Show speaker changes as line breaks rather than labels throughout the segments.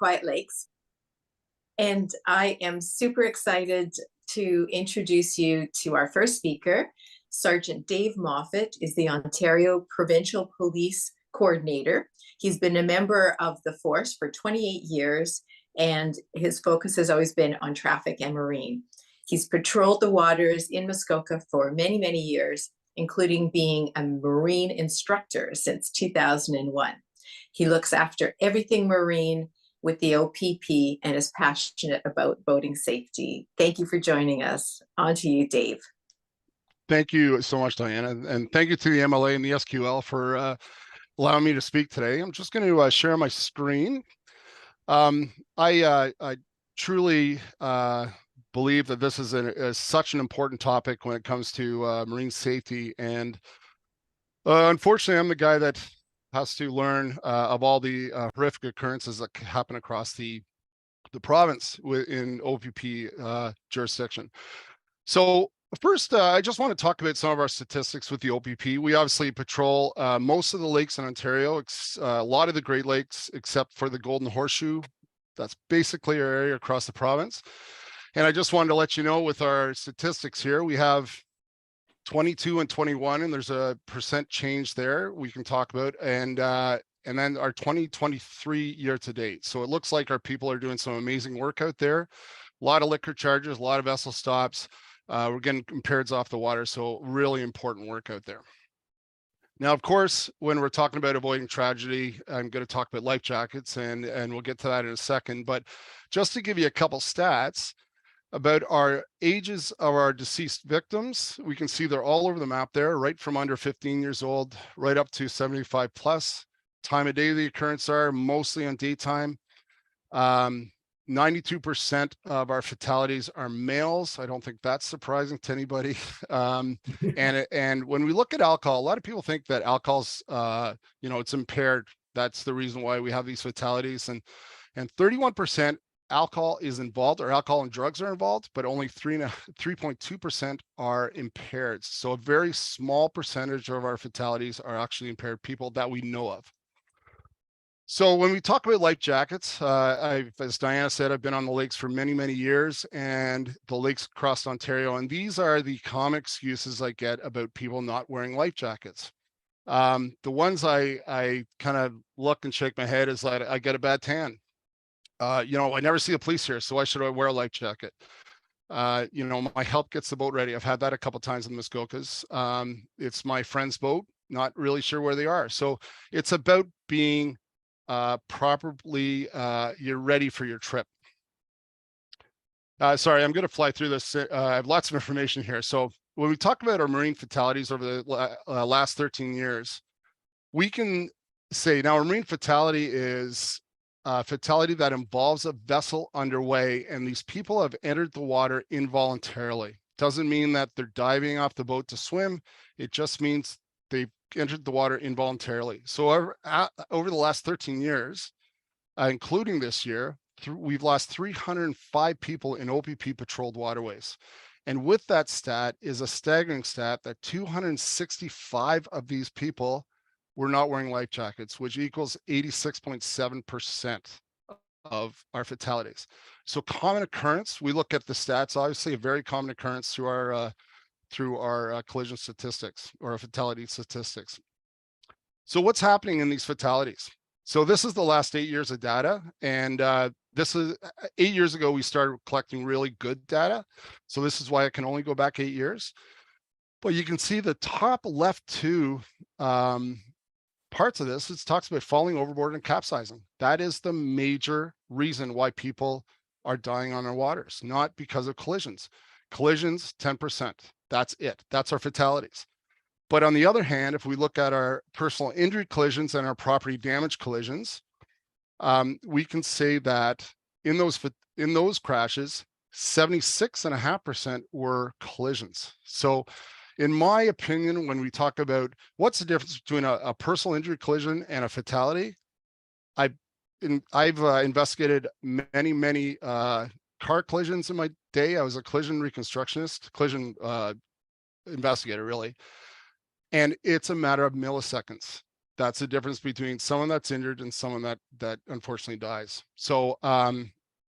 Quiet Lakes. And I am super excited to introduce you to our first speaker. Sergeant Dave Moffat is the Ontario Provincial Police Coordinator. He's been a member of the force for 28 years, and his focus has always been on traffic and marine. He's patrolled the waters in Muskoka for many, many years, including being a marine instructor since 2001. He looks after everything marine with the OPP and is passionate about boating safety. Thank you for joining us. On to you, Dave.
Thank you so much, Diana, and thank you to the MLA and the SQL for allowing me to speak today. I'm just going to share my screen. I truly believe that this is such an important topic when it comes to marine safety, and unfortunately, I'm the guy that has to learn of all the horrific occurrences that happen across the province in OPP jurisdiction. So first, I just want to talk about some of our statistics with the OPP. We obviously patrol most of the lakes in Ontario, a lot of the Great Lakes, except for the Golden Horseshoe. That's basically our area across the province. And I just wanted to let you know with our statistics here, we have 22 and 21, and there's a percent change there we can talk about, and then our 2023 year to date. So it looks like our people are doing some amazing work out there. A lot of liquor charges, a lot of vessel stops. We're getting impairs off the water, so really important work out there. Now, of course, when we're talking about avoiding tragedy, I'm going to talk about life jackets, and we'll get to that in a second. But just to give you a couple stats about our ages of our deceased victims, we can see they're all over the map there, right from under 15 years old, right up to 75 plus. Time of day the occurrence are mostly on daytime. 92% of our fatalities are males. I don't think that's surprising to anybody. And when we look at alcohol, a lot of people think that alcohol's, it's impaired. That's the reason why we have these fatalities. And 31% alcohol is involved, or alcohol and drugs are involved, but only 3.2% are impaired. So a very small percentage of our fatalities are actually impaired people that we know of. So when we talk about life jackets, as Diana said, I've been on the lakes for many, many years, and the lakes across Ontario, and these are the common excuses I get about people not wearing life jackets. The ones I kind of look and shake my head is like, I get a bad tan. I never see the police here, so why should I wear a life jacket? My help gets the boat ready. I've had that a couple of times in the Muskokas. It's my friend's boat, not really sure where they are. So it's about being properly, you're ready for your trip. Sorry, I'm going to fly through this. I have lots of information here. So when we talk about our marine fatalities over the last 13 years, we can say now a marine fatality is a fatality that involves a vessel underway, and these people have entered the water involuntarily. Doesn't mean that they're diving off the boat to swim. It just means they've entered the water involuntarily. So over the last 13 years, including this year, we've lost 305 people in OPP patrolled waterways. And with that stat is a staggering stat that 265 of these people were not wearing life jackets, which equals 86.7% of our fatalities. So common occurrence, we look at the stats, obviously a very common occurrence through our collision statistics or fatality statistics. So what's happening in these fatalities? So this is the last 8 years of data, and this is 8 years ago we started collecting really good data. So this is why I can only go back 8 years. But you can see the top left two parts of this, it talks about falling overboard and capsizing. That is the major reason why people are dying on our waters, not because of collisions. Collisions, 10%. That's it. That's our fatalities. But on the other hand, if we look at our personal injury collisions and our property damage collisions, we can say that in those crashes, 76.5% were collisions. So in my opinion, when we talk about what's the difference between a personal injury collision and a fatality, I've investigated many car collisions in my day. I was a collision reconstructionist, collision investigator, really. And it's a matter of milliseconds. That's the difference between someone that's injured and someone that unfortunately dies. So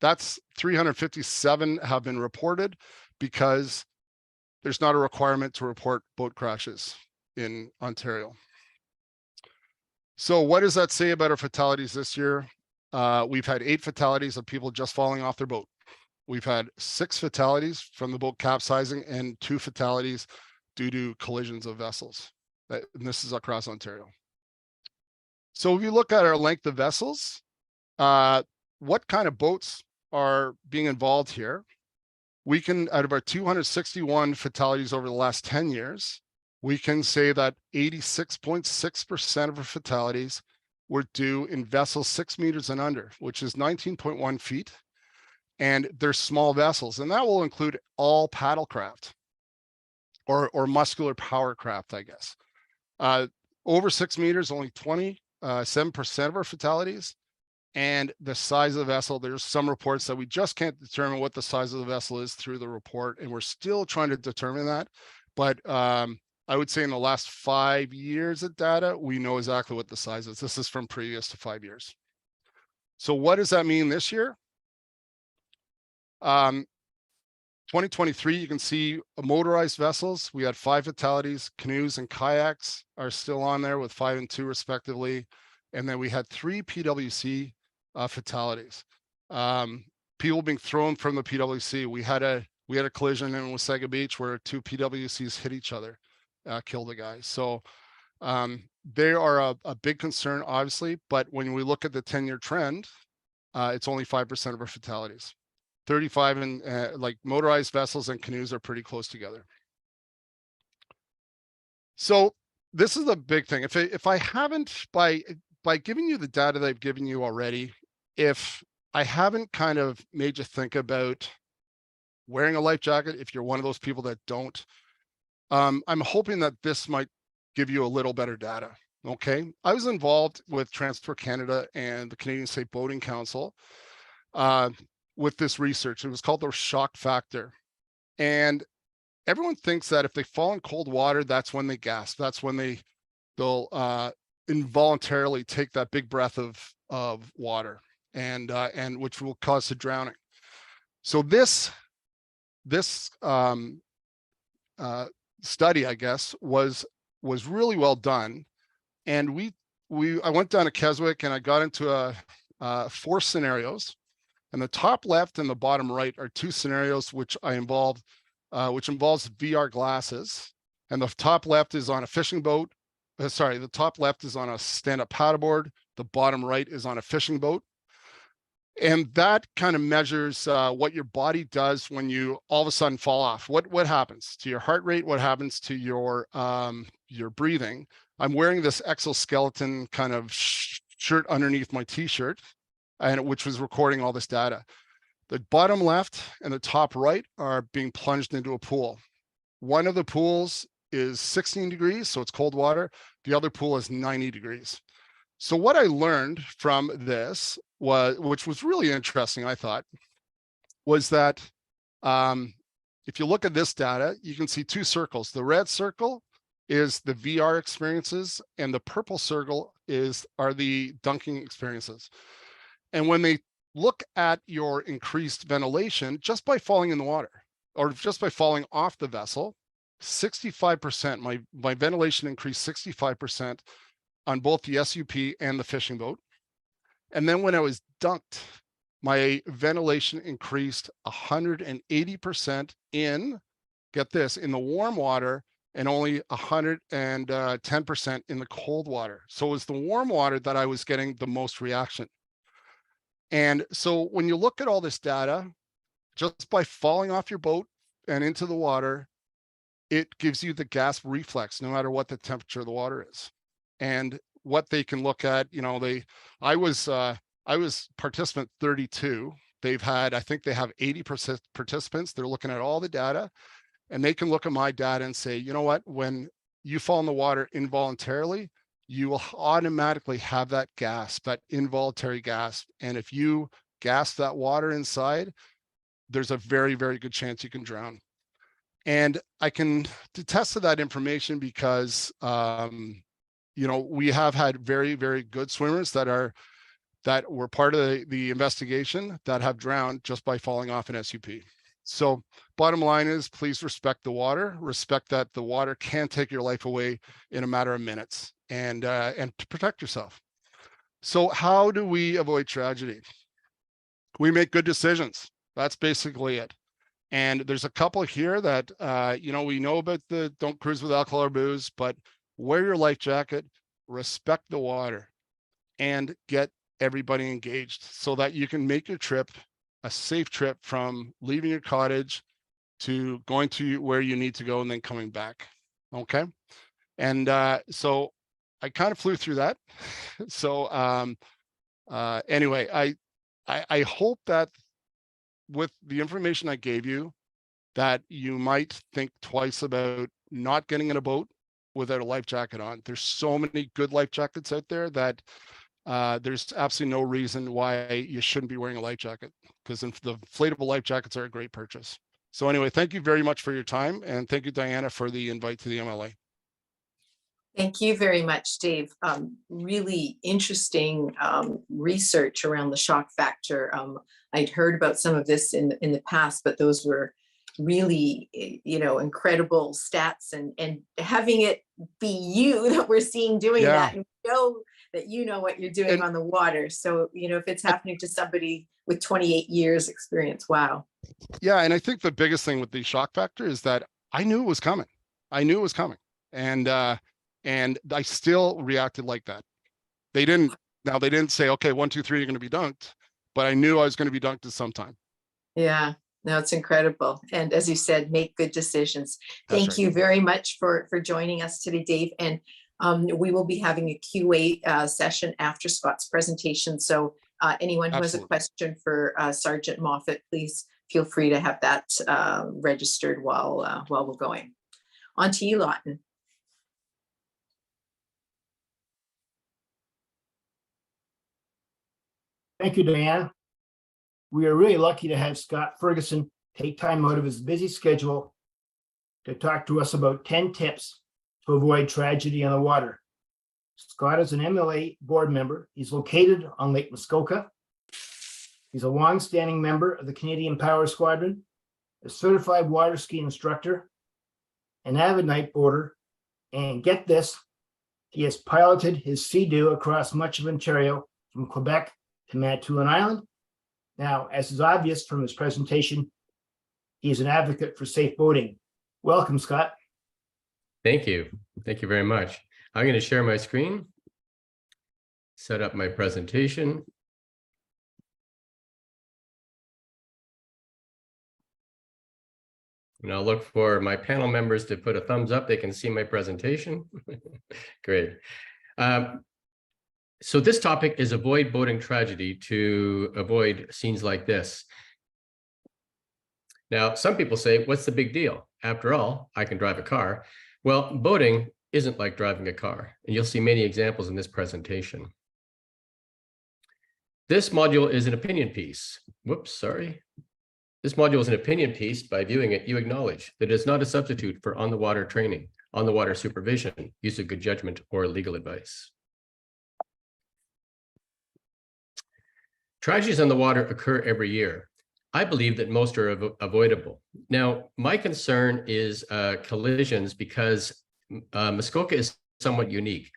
that's 357 have been reported because there's not a requirement to report boat crashes in Ontario. So what does that say about our fatalities this year? We've had 8 fatalities of people just falling off their boat. We've had 6 fatalities from the boat capsizing and 2 fatalities due to collisions of vessels. And this is across Ontario. So if you look at our length of vessels, what kind of boats are being involved here? We can, out of our 261 fatalities over the last 10 years, we can say that 86.6% of our fatalities were due in vessels 6 meters and under, which is 19.1 feet. And they're small vessels, and that will include all paddle craft or muscular power craft, I guess. Over 6 meters, only 27% of our fatalities. And the size of the vessel, there's some reports that we just can't determine what the size of the vessel is through the report, and we're still trying to determine that. But I would say in the last 5 years of data, we know exactly what the size is. This is from previous to 5 years. So what does that mean this year? 2023, you can see motorized vessels. We had 5 fatalities. Canoes and kayaks are still on there with 5 and 2 respectively. And then we had 3 PWC fatalities. People being thrown from the PWC. We had a collision in Wasaga Beach where 2 PWCs hit each other, killed a guy. So they are a big concern, obviously. But when we look at the 10-year trend, it's only 5% of our fatalities. 35 and like motorized vessels and canoes are pretty close together. So this is the big thing. If I haven't, by giving you the data that I've given you already, if I haven't kind of made you think about wearing a life jacket, if you're one of those people that don't, I'm hoping that this might give you a little better data. Okay, I was involved with Transport Canada and the Canadian Safe Boating Council with this research. It was called the shock factor. And everyone thinks that if they fall in cold water, that's when they gasp. That's when they'll involuntarily take that big breath of water, and which will cause a drowning. So this study, I guess, was really well done. And I went down to Keswick and I got into 4 scenarios. And the top left and the bottom right are 2 scenarios which involves VR glasses. And the top left is on a fishing boat. The top left is on a stand-up paddleboard. The bottom right is on a fishing boat. And that kind of measures what your body does when you all of a sudden fall off. What happens to your heart rate? What happens to your breathing? I'm wearing this exoskeleton kind of shirt underneath my t-shirt, and which was recording all this data. The bottom left and the top right are being plunged into a pool. One of the pools is 16 degrees, so it's cold water. The other pool is 90 degrees. So what I learned from this which was really interesting, I thought, was that if you look at this data, you can see 2 circles. The red circle is the VR experiences, and the purple circle are the dunking experiences. And when they look at your increased ventilation just by falling in the water or just by falling off the vessel, 65%, my ventilation increased 65% on both the SUP and the fishing boat. And then when I was dunked, my ventilation increased 180% in, get this, in the warm water, and only 110% in the cold water. So it was the warm water that I was getting the most reaction. And so when you look at all this data, just by falling off your boat and into the water, it gives you the gasp reflex, no matter what the temperature of the water is. And what they can look at, I was participant 32. I think they have 80% participants. They're looking at all the data, and they can look at my data and say, you know what, when you fall in the water involuntarily, you will automatically have that gasp, that involuntary gasp. And if you gasp that water inside, there's a very, very good chance you can drown. And I can attest to that information because you know, we have had very, very good swimmers that were part of the investigation that have drowned just by falling off an SUP. So bottom line is, please respect the water, respect that the water can take your life away in a matter of minutes, and to protect yourself. So how do we avoid tragedy? We make good decisions. That's basically it. And there's a couple here that, you know, we know about the don't cruise with alcohol or booze, but wear your life jacket, respect the water, and get everybody engaged so that you can make your trip a safe trip from leaving your cottage to going to where you need to go and then coming back. Okay. And so I kind of flew through that. So anyway, I hope that with the information I gave you, that you might think twice about not getting in a boat without a life jacket on. There's so many good life jackets out there that there's absolutely no reason why you shouldn't be wearing a life jacket, because the inflatable life jackets are a great purchase. So anyway, thank you very much for your time, and thank you, Diana, for the invite to the MLA.
Thank you very much, Dave. Really interesting research around the shock factor. I'd heard about some of this in the past, but those were really, you know, incredible stats, and having it be you that we're seeing doing that, and know that you know what you're doing on the water. So, you know, if it's happening to somebody with 28 years experience, wow.
Yeah, and I think the biggest thing with the shock factor is that I knew it was coming. I knew it was coming, and I still reacted like that. They didn't say, okay, 1, 2, 3, you're going to be dunked, but I knew I was going to be dunked at some time.
Yeah, no, it's incredible. And as you said, make good decisions.
That's
Thank
right.
you very much for joining us today, Dave. And we will be having a QA session after Scott's presentation. So anyone who has a question for Sergeant Moffat, please feel free to have that registered while we're going. On to you, Lawton.
Thank you, Diane. We are really lucky to have Scott Ferguson take time out of his busy schedule to talk to us about 10 tips to avoid tragedy on the water. Scott is an MLA board member. He's located on Lake Muskoka. He's a long-standing member of the Canadian Power Squadron, a certified water ski instructor, an avid night boarder, and get this, he has piloted his Sea-Doo across much of Ontario from Quebec to Manitoulin Island. Now, as is obvious from his presentation, he is an advocate for safe boating. Welcome, Scott.
Thank you. Thank you very much. I'm going to share my screen, set up my presentation. And I'll look for my panel members to put a thumbs up. They can see my presentation. Great. So this topic is avoid boating tragedy, to avoid scenes like this. Now, some people say, what's the big deal? After all, I can drive a car. Well, boating isn't like driving a car, and you'll see many examples in this presentation. This module is an opinion piece. Whoops, sorry. This module is an opinion piece. By viewing it, you acknowledge that it is not a substitute for on-the-water training, on-the-water supervision, use of good judgment, or legal advice. Tragedies on the water occur every year. I believe that most are avoidable. Now, my concern is collisions, because Muskoka is somewhat unique.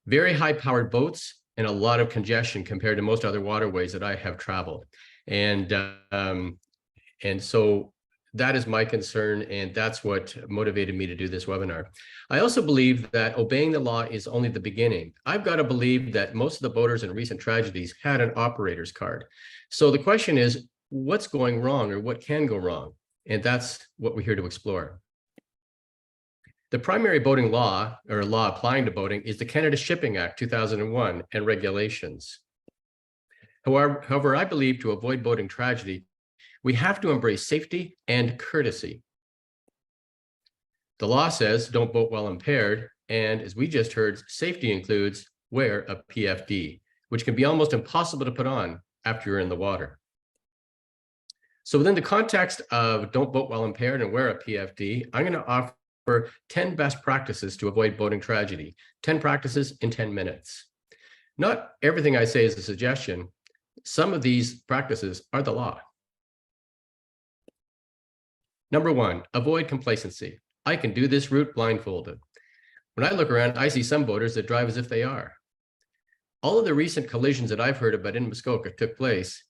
Very high-powered boats and a lot of congestion compared to most other waterways that I have traveled. And so that is my concern, and that's what motivated me to do this webinar. I also believe that obeying the law is only the beginning. I've got to believe that most of the boaters in recent tragedies had an operator's card. So the question is, what's going wrong, or what can go wrong? And that's what we're here to explore. The primary boating law, or law applying to boating, is the Canada Shipping Act 2001 and regulations. However, I believe to avoid boating tragedy, we have to embrace safety and courtesy. The law says don't boat while impaired, and as we just heard, safety includes wear a PFD, which can be almost impossible to put on after you're in the water. So within the context of don't boat while impaired and wear a PFD, I'm going to offer for 10 best practices to avoid boating tragedy. 10 practices in 10 minutes. Not everything I say is a suggestion. Some of these practices are the law. Number 1, avoid complacency. I can do this route blindfolded. When I look around, I see some boaters that drive as if they are. All of the recent collisions that I've heard about in Muskoka took place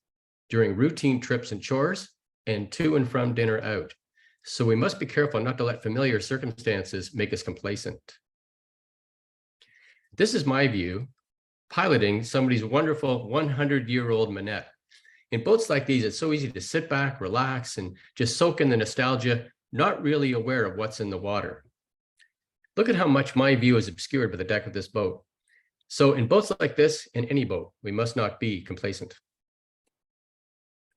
during routine trips and chores and to and from dinner out. So we must be careful not to let familiar circumstances make us complacent. This is my view, piloting somebody's wonderful 100-year-old Manette. In boats like these, it's so easy to sit back, relax, and just soak in the nostalgia, not really aware of what's in the water. Look at how much my view is obscured by the deck of this boat. So in boats like this, in any boat, we must not be complacent.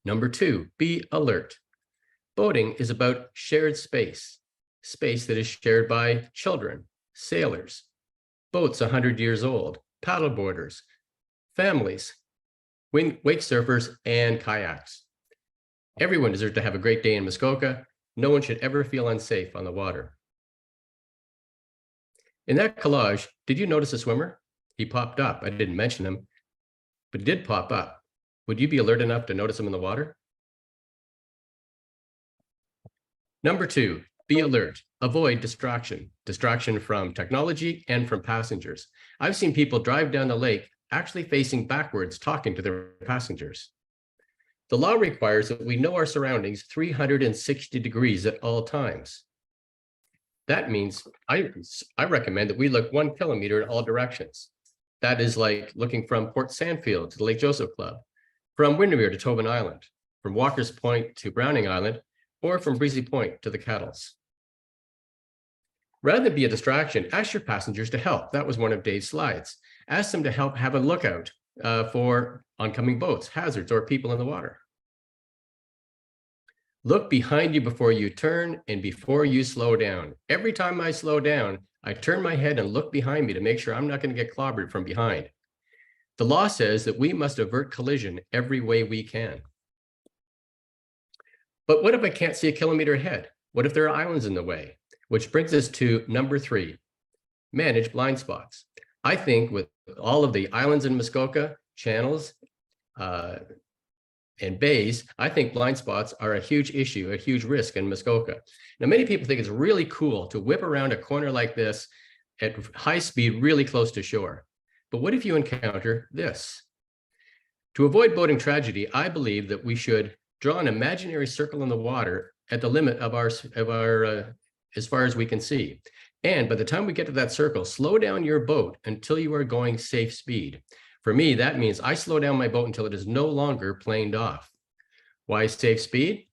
Number 2, be alert. Boating is about shared space, space that is shared by children, sailors, boats 100 years old, paddleboarders, families, wake surfers, and kayaks. Everyone deserves to have a great day in Muskoka. No one should ever feel unsafe on the water. In that collage, did you notice a swimmer? He popped up. I didn't mention him, but he did pop up. Would you be alert enough to notice him in the water? Number 2, be alert. Avoid distraction. Distraction from technology and from passengers. I've seen people drive down the lake actually facing backwards, talking to their passengers. The law requires that we know our surroundings 360 degrees at all times. That means I recommend that we look 1 kilometer in all directions. That is like looking from Port Sandfield to the Lake Joseph Club, from Windermere to Tobin Island, from Walker's Point to Browning Island, or from Breezy Point to the Kettles. Rather than be a distraction, ask your passengers to help. That was one of Dave's slides. Ask them to help have a lookout for oncoming boats, hazards, or people in the water. Look behind you before you turn and before you slow down. Every time I slow down, I turn my head and look behind me to make sure I'm not going to get clobbered from behind. The law says that we must avert collision every way we can. But what if I can't see a kilometer ahead? What if there are islands in the way? Which brings us to number 3, manage blind spots. I think with all of the islands in Muskoka, channels, and bays, I think blind spots are a huge issue, a huge risk in Muskoka. Now, many people think it's really cool to whip around a corner like this at high speed, really close to shore. But what if you encounter this? To avoid boating tragedy, I believe that we should draw an imaginary circle in the water at the limit of our as far as we can see. And by the time we get to that circle, slow down your boat until you are going safe speed. For me, that means I slow down my boat until it is no longer planed off. Why safe speed?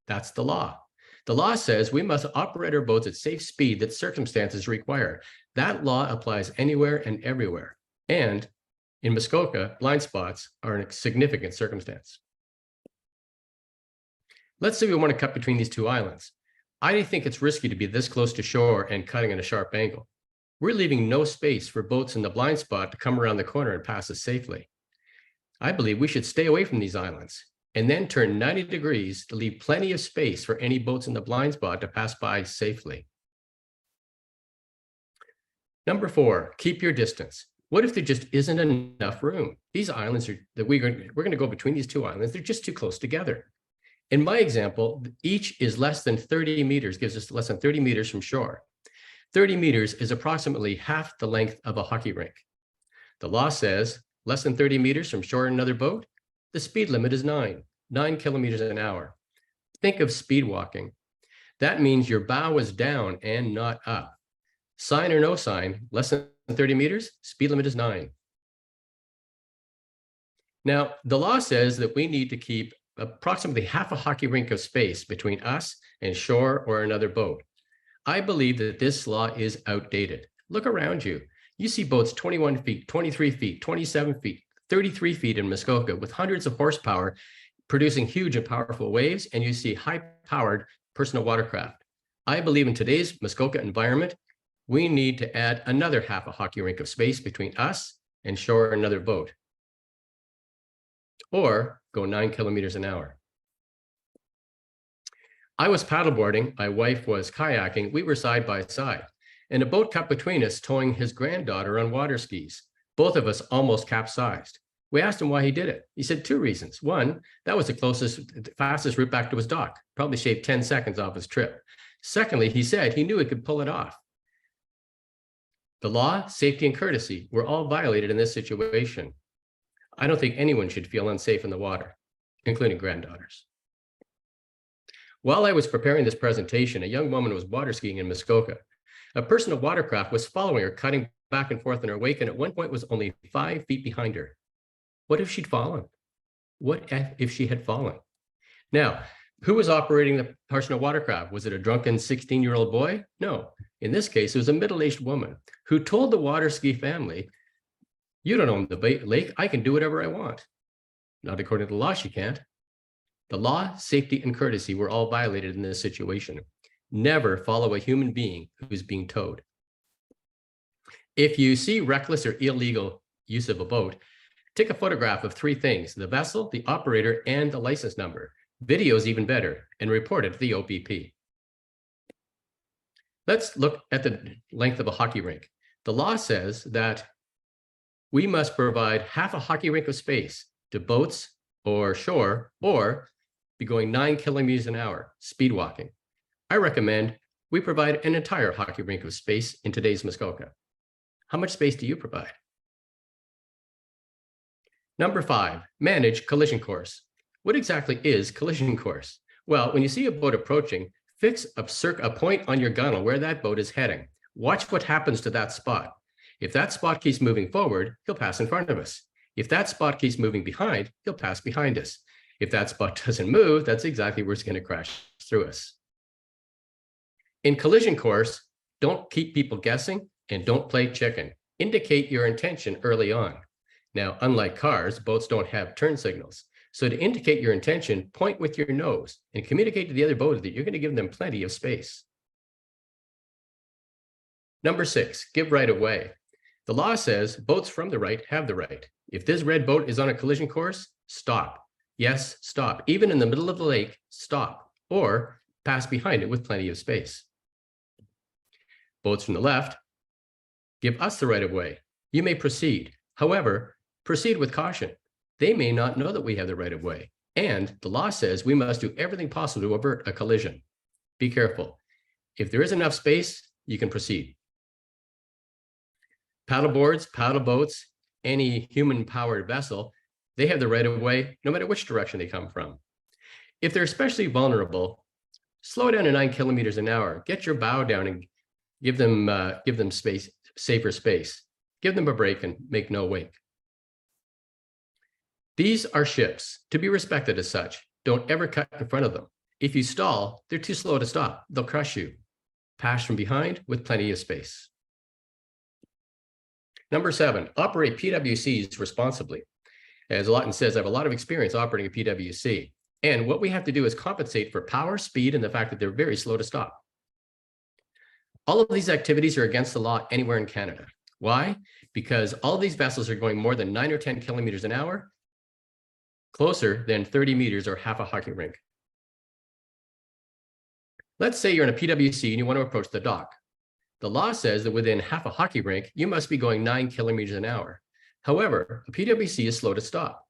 That's the law. The law says we must operate our boats at safe speed that circumstances require. That law applies anywhere and everywhere. And in Muskoka, blind spots are a significant circumstance. Let's say we want to cut between these 2 islands. I think it's risky to be this close to shore and cutting at a sharp angle. We're leaving no space for boats in the blind spot to come around the corner and pass us safely. I believe we should stay away from these islands and then turn 90 degrees to leave plenty of space for any boats in the blind spot to pass by safely. Number 4, keep your distance. What if there just isn't enough room? These islands we're going to go between these 2 islands, they're just too close together. In my example, each is less than 30 meters, gives us less than 30 meters from shore. 30 meters is approximately half the length of a hockey rink. The law says less than 30 meters from shore in another boat, the speed limit is 9 kilometers an hour. Think of speed walking. That means your bow is down and not up. Sign or no sign, less than 30 meters, speed limit is 9. Now, the law says that we need to keep approximately half a hockey rink of space between us and shore or another boat. I believe that this law is outdated. Look around you. You see boats 21 feet, 23 feet, 27 feet, 33 feet in Muskoka with hundreds of horsepower producing huge and powerful waves, and you see high-powered personal watercraft. I believe in today's Muskoka environment, we need to add another half a hockey rink of space between us and shore or another boat, or go 9 kilometers an hour. I was paddleboarding, my wife was kayaking, we were side by side, and a boat cut between us towing his granddaughter on water skis. Both of us almost capsized. We asked him why he did it. He said 2 reasons. One, that was the fastest route back to his dock, probably shaved 10 seconds off his trip. Secondly, he said he knew he could pull it off. The law, safety, and courtesy were all violated in this situation. I don't think anyone should feel unsafe in the water, including granddaughters. While I was preparing this presentation, a young woman was water skiing in Muskoka. A person of watercraft was following her, cutting back and forth in her wake, and at one point was only 5 feet behind her. What if she'd fallen? What if she had fallen? Now, who was operating the person of watercraft? Was it a drunken 16-year-old boy? No. In this case, it was a middle-aged woman who told the water ski family, "You don't own the lake. I can do whatever I want." Not according to the law, she can't. The law, safety, and courtesy were all violated in this situation. Never follow a human being who's being towed. If you see reckless or illegal use of a boat, take a photograph of 3 things: the vessel, the operator, and the license number. Video is even better, and report it to the OPP. Let's look at the length of a hockey rink. The law says that we must provide half a hockey rink of space to boats or shore, or be going 9 kilometers an hour, speed walking. I recommend we provide an entire hockey rink of space in today's Muskoka. How much space do you provide? Number 5, manage collision course. What exactly is collision course? Well, when you see a boat approaching, fix a point on your gunnel where that boat is heading. Watch what happens to that spot. If that spot keeps moving forward, he'll pass in front of us. If that spot keeps moving behind, he'll pass behind us. If that spot doesn't move, that's exactly where it's going to crash through us. In collision course, don't keep people guessing and don't play chicken. Indicate your intention early on. Now, unlike cars, boats don't have turn signals. So to indicate your intention, point with your nose and communicate to the other boat that you're going to give them plenty of space. Number 6, give right of way. The law says boats from the right have the right. If this red boat is on a collision course, stop. Yes, stop. Even in the middle of the lake, stop. Or pass behind it with plenty of space. Boats from the left, give us the right of way. You may proceed. However, proceed with caution. They may not know that we have the right of way. And the law says we must do everything possible to avert a collision. Be careful. If there is enough space, you can proceed. Paddle boards, paddle boats, any human-powered vessel, they have the right of way no matter which direction they come from. If they're especially vulnerable, slow down to 9 kilometers an hour. Get your bow down and give them space, safer space. Give them a break and make no wake. These are ships, to be respected as such. Don't ever cut in front of them. If you stall, they're too slow to stop. They'll crush you. Pass from behind with plenty of space. Number 7, operate PWCs responsibly. As Lawton says, I have a lot of experience operating a PWC. And what we have to do is compensate for power, speed, and the fact that they're very slow to stop. All of these activities are against the law anywhere in Canada. Why? Because all of these vessels are going more than 9 or 10 kilometers an hour, closer than 30 meters or half a hockey rink. Let's say you're in a PWC and you want to approach the dock. The law says that within half a hockey rink, you must be going 9 kilometers an hour. However, a PWC is slow to stop.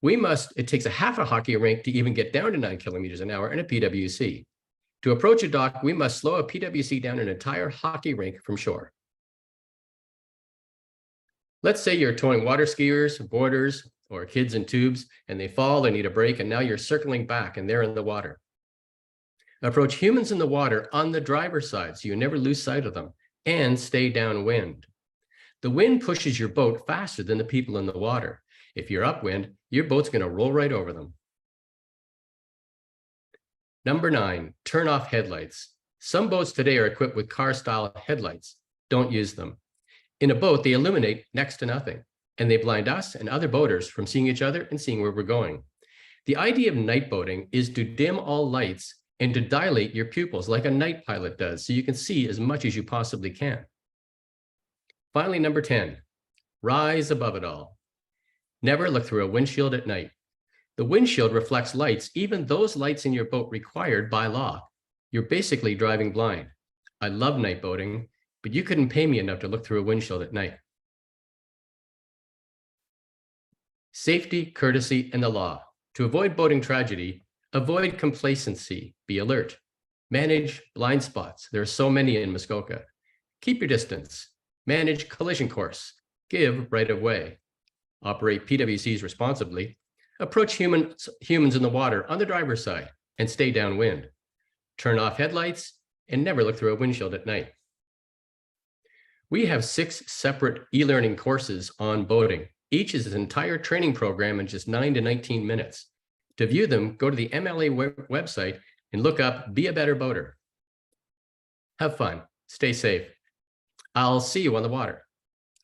It takes a half a hockey rink to even get down to 9 kilometers an hour in a PWC. To approach a dock, we must slow a PWC down an entire hockey rink from shore. Let's say you're towing water skiers, boarders, or kids in tubes, and they fall, they need a break, and now you're circling back and they're in the water. Approach humans in the water on the driver's side so you never lose sight of them, and stay downwind. The wind pushes your boat faster than the people in the water. If you're upwind, your boat's going to roll right over them. Number 9, turn off headlights. Some boats today are equipped with car-style headlights. Don't use them. In a boat, they illuminate next to nothing, and they blind us and other boaters from seeing each other and seeing where we're going. The idea of night boating is to dim all lights and to dilate your pupils like a night pilot does, so you can see as much as you possibly can. Finally, number 10, rise above it all. Never look through a windshield at night. The windshield reflects lights, even those lights in your boat required by law. You're basically driving blind. I love night boating, but you couldn't pay me enough to look through a windshield at night. Safety, courtesy, and the law. To avoid boating tragedy, avoid complacency, be alert. Manage blind spots. There are so many in Muskoka. Keep your distance. Manage collision course. Give right of way. Operate PWCs responsibly. Approach humans in the water on the driver's side and stay downwind. Turn off headlights and never look through a windshield at night. We have 6 separate e-learning courses on boating. Each is an entire training program in just 9 to 19 minutes. To view them, go to the MLA website and look up Be a Better Boater. Have fun, stay safe. I'll see you on the water.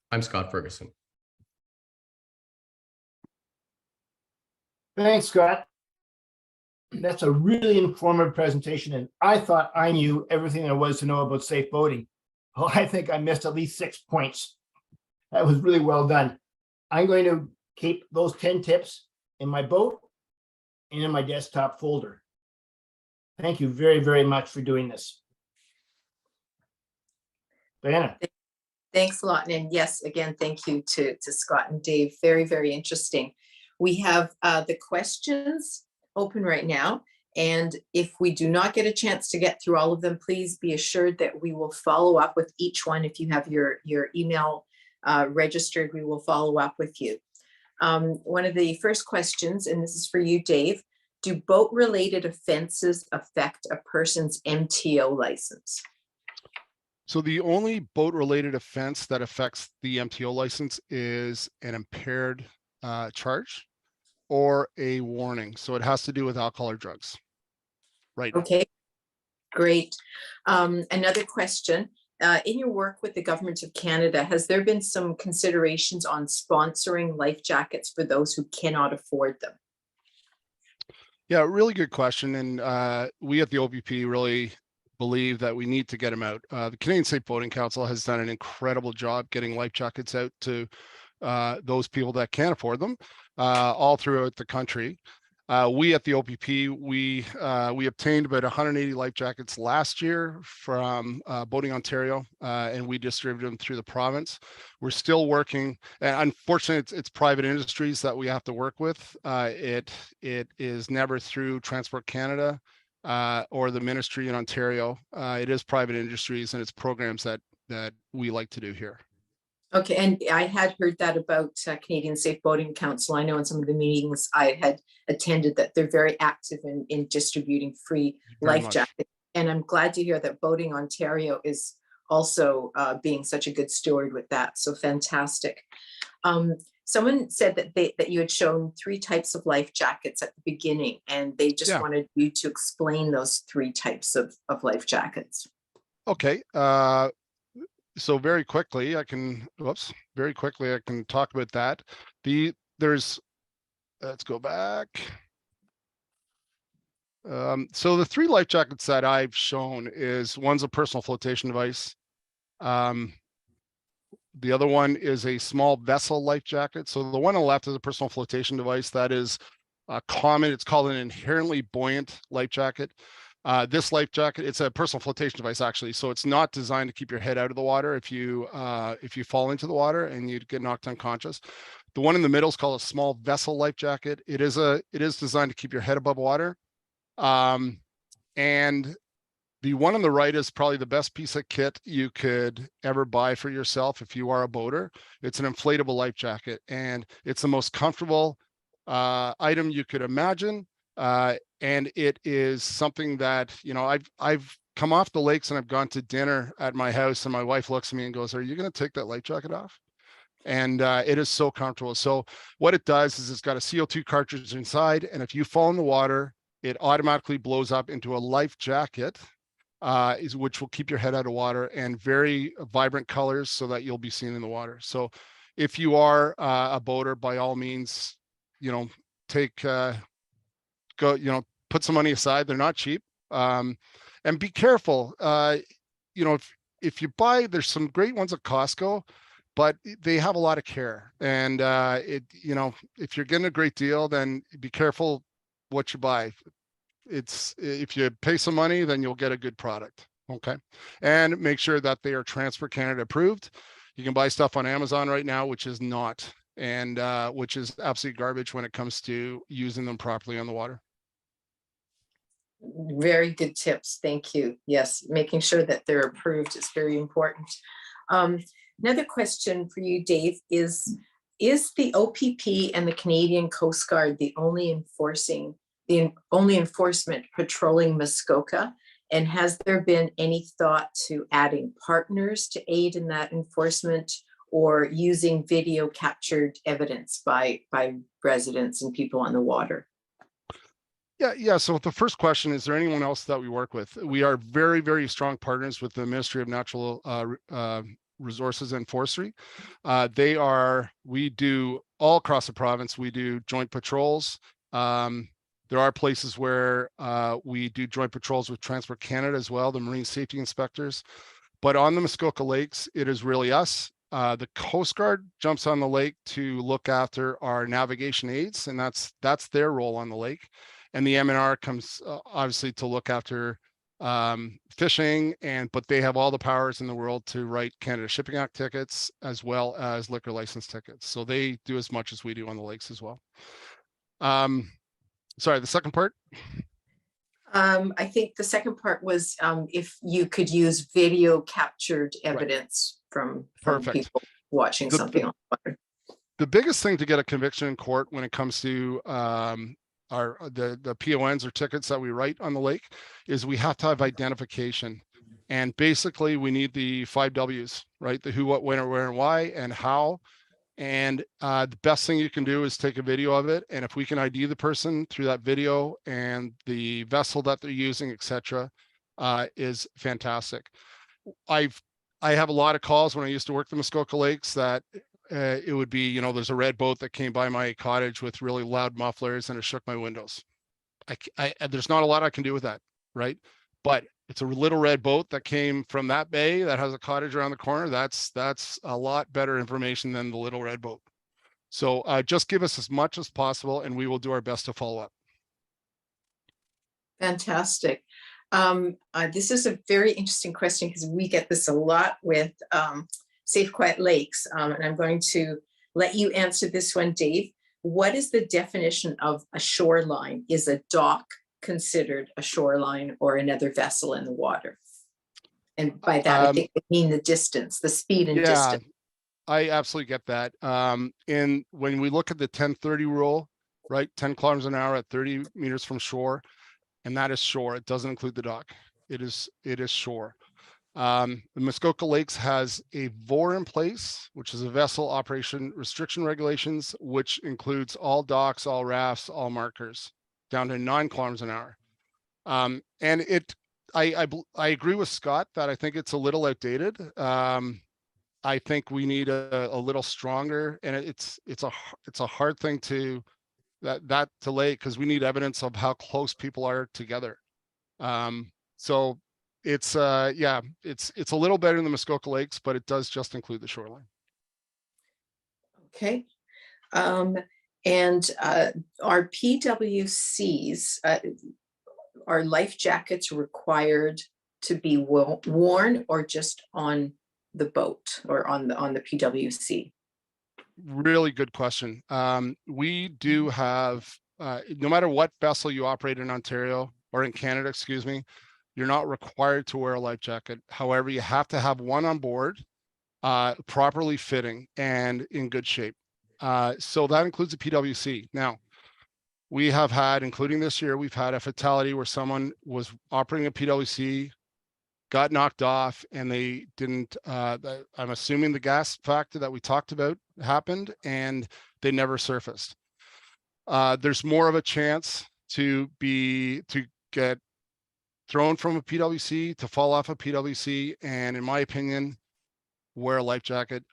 I'm Scott Ferguson.
Thanks, Scott. That's a really informative presentation, and I thought I knew everything there was to know about safe boating. Well, I think I missed at least 6 points. That was really well done. I'm going to keep those 10 tips in my boat and in my desktop folder. Thank you very, very much for doing this. Diana.
Thanks a lot. And yes, again, thank you to Scott and Dave. Very, very interesting. We have the questions open right now. And if we do not get a chance to get through all of them, please be assured that we will follow up with each one. If you have your email registered, we will follow up with you. One of the first questions, and this is for you, Dave, do boat-related offenses affect a person's MTO license?
So the only boat-related offense that affects the MTO license is an impaired charge or a warning. So it has to do with alcohol or drugs. Right.
Okay, great. Another question. In your work with the Government of Canada, has there been some considerations on sponsoring life jackets for those who cannot afford them?
Yeah, really good question. And we at the OPP really believe that we need to get them out. The Canadian Safe Boating Council has done an incredible job getting life jackets out to those people that can't afford them all throughout the country. We at the OPP, we obtained about 180 life jackets last year from Boating Ontario, and we distributed them through the province. We're still working, and unfortunately, it's private industries that we have to work with. It is never through Transport Canada or the ministry in Ontario. It is private industries, and it's programs that we like to do here.
Okay, and I had heard that about Canadian Safe Boating Council. I know in some of the meetings I had attended that they're very active in distributing free life jackets. And I'm glad to hear that Boating Ontario is also being such a good steward with that. So fantastic. Someone said that you had shown 3 types of life jackets at the beginning, and they just wanted you to explain those 3 types of life jackets.
Okay. So very quickly, I can talk about that. Let's go back. So the 3 life jackets that I've shown is one's a personal flotation device. The other one is a small vessel life jacket. So the one on the left is a personal flotation device that is common. It's called an inherently buoyant life jacket. This life jacket, it's a personal flotation device actually. So it's not designed to keep your head out of the water if you fall into the water and you get knocked unconscious. The one in the middle is called a small vessel life jacket. It is designed to keep your head above water. And the one on the right is probably the best piece of kit you could ever buy for yourself if you are a boater. It's an inflatable life jacket, and it's the most comfortable item you could imagine. And it is something that, you know, I've come off the lakes and I've gone to dinner at my house, and my wife looks at me and goes, "Are you going to take that life jacket off?" And it is so comfortable. So what it does is it's got a CO2 cartridge inside, and if you fall in the water, it automatically blows up into a life jacket, which will keep your head out of water, and very vibrant colors so that you'll be seen in the water. So if you are a boater, by all means, you know, put some money aside. They're not cheap. And be careful. You know, if you buy, there's some great ones at Costco, but they have a lot of care. And you know, if you're getting a great deal, then be careful what you buy. it's, if you pay some money, then you'll get a good product. Okay. And make sure that they are Transport Canada approved. You can buy stuff on Amazon right now, which is not, and which is absolute garbage when it comes to using them properly on the water.
Very good tips. Thank you. Yes, making sure that they're approved is very important. Another question for you, Dave, is the OPP and the Canadian Coast Guard the only enforcement patrolling Muskoka? And has there been any thought to adding partners to aid in that enforcement, or using video captured evidence by residents and people on the water?
Yeah. So the first question, is there anyone else that we work with? We are very, very strong partners with the Ministry of Natural Resources and Forestry. We do all across the province. We do joint patrols. There are places where we do joint patrols with Transport Canada as well, the marine safety inspectors. But on the Muskoka Lakes, it is really us. The Coast Guard jumps on the lake to look after our navigation aids, and that's their role on the lake. And the MNR comes obviously to look after fishing, but they have all the powers in the world to write Canada Shipping Act tickets as well as liquor license tickets. So they do as much as we do on the lakes as well. Sorry, the second part?
I think the second part was if you could use video captured evidence from
Perfect.
people watching something on water.
The biggest thing to get a conviction in court when it comes to the PONs or tickets that we write on the lake is we have to have identification. And basically we need the 5 W's, right? The who, what, when, where, and why, and how. And the best thing you can do is take a video of it. And if we can ID the person through that video and the vessel that they're using, etc., is fantastic. I have a lot of calls when I used to work the Muskoka Lakes that it would be, there's a red boat that came by my cottage with really loud mufflers and it shook my windows. There's not a lot I can do with that, right? But it's a little red boat that came from that bay that has a cottage around the corner. That's a lot better information than the little red boat. So just give us as much as possible and we will do our best to follow up.
Fantastic. This is a very interesting question because we get this a lot with Safe Quiet Lakes. And I'm going to let you answer this one, Dave. What is the definition of a shoreline? Is a dock considered a shoreline or another vessel in the water? And by that, I think I mean the distance, the speed and distance.
I absolutely get that. And when we look at the 10-30 rule, right, 10 kilometers an hour at 30 meters from shore, and that is shore. It doesn't include the dock. It is shore. The Muskoka Lakes has a VOR in place, which is a vessel operation restriction regulations, which includes all docks, all rafts, all markers, down to 9 kilometers an hour. And I agree with Scott that I think it's a little outdated. I think we need a little stronger, and it's a hard thing to lay, because we need evidence of how close people are together. So it's a little better than the Muskoka Lakes, but it does just include the shoreline.
Okay. And are PWCs, are life jackets required to be worn or just on the boat or on the PWC?
Really good question. We do have, no matter what vessel you operate in Ontario or in Canada, excuse me, you're not required to wear a life jacket. However, you have to have one on board, properly fitting and in good shape. So that includes a PWC. Now, we have had, including this year, we've had a fatality where someone was operating a PWC, got knocked off, and they didn't, I'm assuming the gas factor that we talked about happened, and they never surfaced. There's more of a chance to get thrown from a PWC, to fall off a PWC, and in my opinion, wear a life jacket.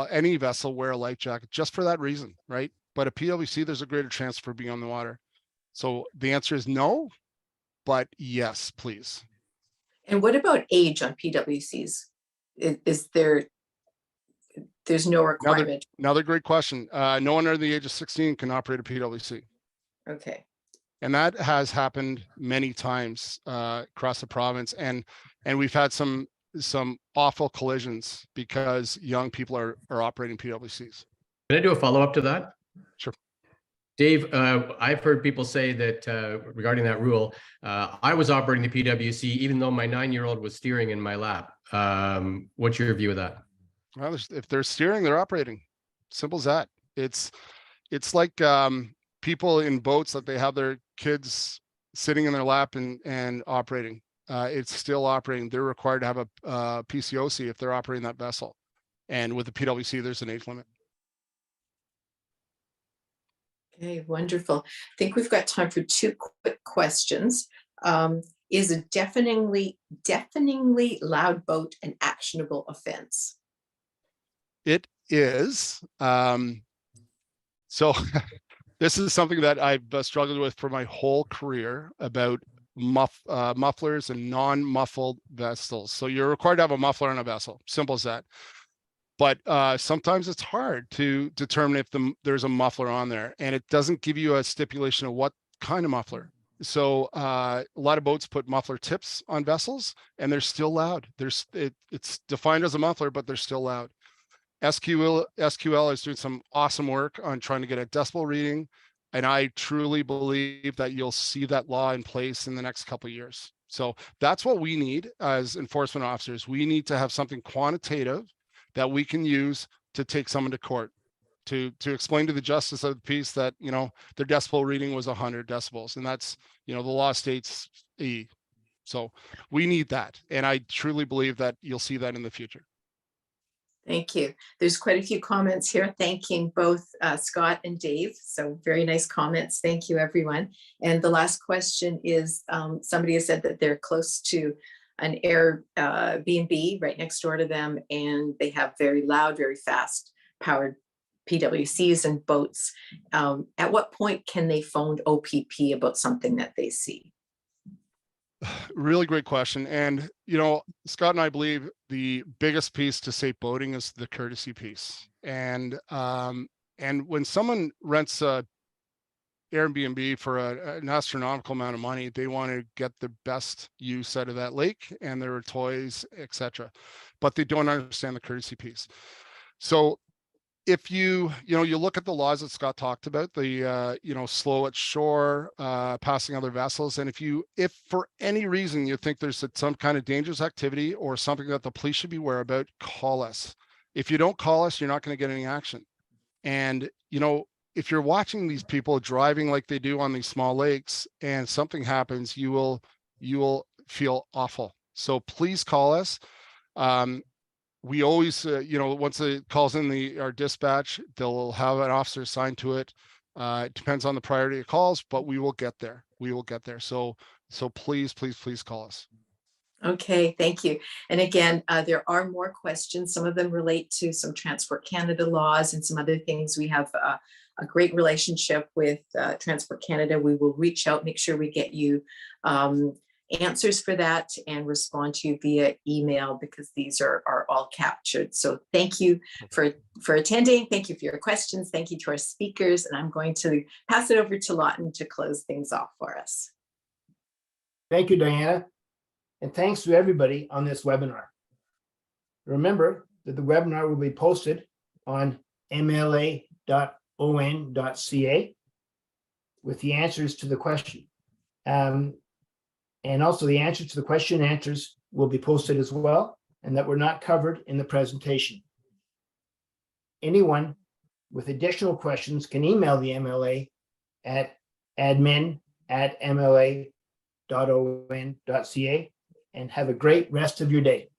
Any vessel wear a life jacket just for that reason, right? But a PWC, there's a greater chance for being on the water. So the answer is no, but yes, please.
And what about age on PWCs? Is there's no requirement?
Another great question. No one under the age of 16 can operate a PWC.
Okay.
And that has happened many times across the province. And we've had some awful collisions because young people are operating PWCs.
Can I do a follow-up to that?
Sure.
Dave, I've heard people say that regarding that rule, I was operating the PWC even though my 9-year-old was steering in my lap. What's your view of that?
Well, if they're steering, they're operating. Simple as that. It's like people in boats that they have their kids sitting in their lap and operating. It's still operating. They're required to have a PCOC if they're operating that vessel. And with the PWC, there's an age limit.
Okay, wonderful. I think we've got time for 2 quick questions. Is a deafeningly loud boat an actionable offense?
It is. So this is something that I've struggled with for my whole career about mufflers and non-muffled vessels. So you're required to have a muffler on a vessel. Simple as that. But sometimes it's hard to determine if there's a muffler on there, and it doesn't give you a stipulation of what kind of muffler. So a lot of boats put muffler tips on vessels, and they're still loud. It's defined as a muffler, but they're still loud. SQL is doing some awesome work on trying to get a decibel reading, and I truly believe that you'll see that law in place in the next couple of years. So that's what we need as enforcement officers. We need to have something quantitative that we can use to take someone to court, to explain to the justice of the peace that, you know, their decibel reading was 100 decibels, and that's, you know, the law states E. So we need that, and I truly believe that you'll see that in the future.
Thank you. There's quite a few comments here thanking both Scott and Dave. So very nice comments. Thank you, everyone. And the last question is, somebody has said that they're close to an Airbnb right next door to them, and they have very loud, very fast powered PWCs and boats. At what point can they phone OPP about something that they see?
Really great question. And, you know, Scott and I believe the biggest piece to safe boating is the courtesy piece. And when someone rents a Airbnb for an astronomical amount of money, they want to get the best use out of that lake and their toys, etc. But they don't understand the courtesy piece. So if you look at the laws that Scott talked about, the slow at shore, passing other vessels, and if for any reason you think there's some kind of dangerous activity or something that the police should be aware about, call us. If you don't call us, you're not going to get any action. And if you're watching these people driving like they do on these small lakes and something happens, you will feel awful. So please call us. We always, once it calls in our dispatch, they'll have an officer assigned to it. It depends on the priority of calls, but we will get there. We will get there. So please call us.
Okay, thank you. And again, there are more questions. Some of them relate to some Transport Canada laws and some other things. We have a great relationship with Transport Canada. We will reach out, make sure we get you answers for that and respond to you via email, because these are all captured. So thank you for attending. Thank you for your questions. Thank you to our speakers. And I'm going to pass it over to Lawton to close things off for us.
Thank you, Diana. And thanks to everybody on this webinar. Remember that the webinar will be posted on mla.on.ca with the answers to the question. And also the answers to the question and answers will be posted as well, and that were not covered in the presentation. Anyone with additional questions can email the MLA at admin@mla.on.ca, and have a great rest of your day.